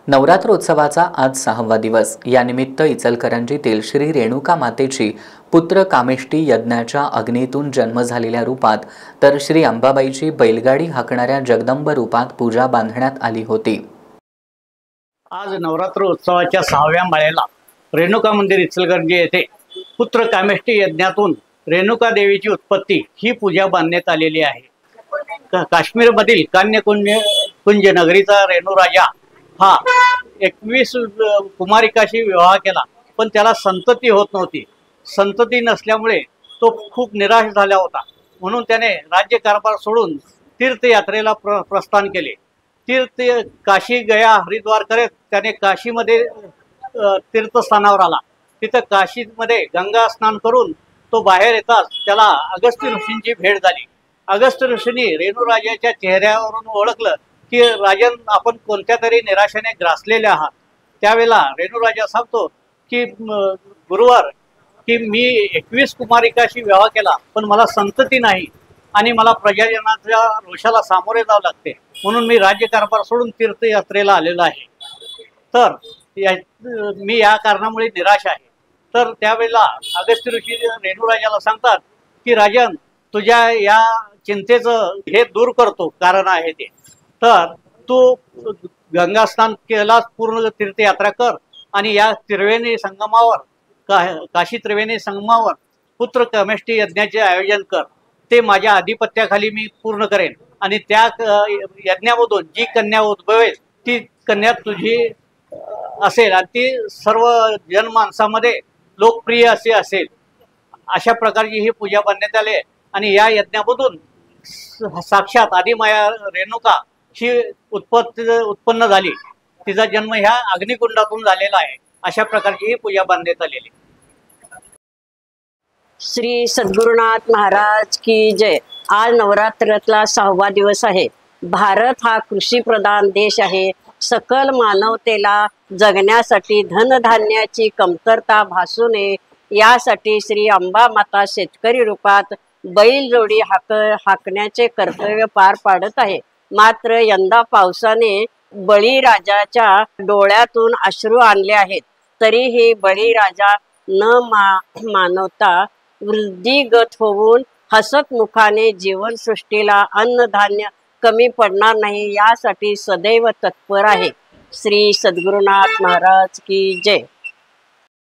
नवरात्रोत्सवाचा आज 6वा दिवस. यानिमित्त इचलकरंजीतील श्री रेणुका मातेची पुत्र कामेष्टी यज्ञाच्या अग्नीतून जन्म झालेल्या रूपात तर श्री अंबाबाईची बैलगाडी हाकणाऱ्या जगदंब रूपात पूजा बांधण्यात आली होती. आज नवरात्र उत्सवाच्या 6व्या माळेला रेणुका मंदिर इचलकरंजी येथे पुत्र कामेष्टी यज्ञातून रेणुका देवीची उत्पत्ती ही पूजा बांधण्यात आलेली आहे. काश्मीरमधील कुंज नगरीचा रेणुराजा हा 21 कुमारिकाशी विवाह केला, पण त्याला संतती होत नव्हती. संतती नसल्यामुळे तो खूप निराश झाला होता. म्हणून त्याने राज्यकारभार सोडून तीर्थयात्रेला प्रस्थान केले. काशी गया हरिद्वार करत त्याने काशीमध्ये तीर्थस्थानावर आला. तिथं काशीमध्ये गंगा स्नान करून तो बाहेर येताच त्याला अगस्त्य ऋषींची भेट झाली. अगस्त्य ऋषींनी रेणुराजाच्या चेहऱ्यावरून ओळखलं की राजन, आपण कोणत्या तरी निराशेने ग्रासलेले आहात. त्यावेळेला रेणुराजा सांगतो की गुरुवार, की मी 21 कुमारिकाशी विवाह केला, पण मला संतती नाही आणि मला प्रजाजनाच्या रोषाला सामोरे जावं लागते. म्हणून मी राज्यकारभार सोडून तीर्थयात्रेला आलेलो आहे. तर मी या कारणामुळे निराश आहे. तर त्यावेळेला अगस्त्य ऋषी रेणुराजाला सांगतात की राजन, तुझ्या या चिंतेचं हे दूर करतो कारण आहे ते. तर तू गंगा स्नान केला, पूर्ण तीर्थयात्रा कर आणि या त्रिवेणी संगमावर, काशी त्रिवेणी संगमावर पुत्र कामेष्टी यज्ञाचे आयोजन कर. ते माझ्या आधिपत्याखाली मी पूर्ण करेन आणि त्या यज्ञामधून जी कन्या उद्भवेल ती कन्या तुझी असेल आणि ती सर्व जनमानसामध्ये लोकप्रिय असेल. अशा प्रकारची ही पूजा बांधण्यात आली आणि या यज्ञामधून साक्षात आदिमाया रेणुका ही उत्पन्न झाली. तिचा जन्म ह्या अग्निकुंडातून झालेला आहे. अशा प्रकारची ही पूजा बांधण्यात आलेली. श्री सद्गुरुनाथ महाराज की जय. आज नवरात्रातला 6वा दिवस आहे. भारत हा कृषी प्रधान देश आहे. सकल मानवतेला जगण्यासाठी धनधान्याची कमतरता भासू नये यासाठी श्री अंबा माता शेतकरी रूपात बैलजोडी हाकण्याचे कर्तव्य पार पाडत आहे. मात्र यंदा पावसाने बळीराजाच्या डोळ्यातून अश्रू आणले आहेत. तरीही बळीराजा न मानवता वृद्धिगत होऊन हसत मुखाने जीवनसृष्टीला अन्नधान्य कमी पडणार नाही यासाठी सदैव तत्पर आहे. श्री सद्गुरुनाथ महाराज की जय.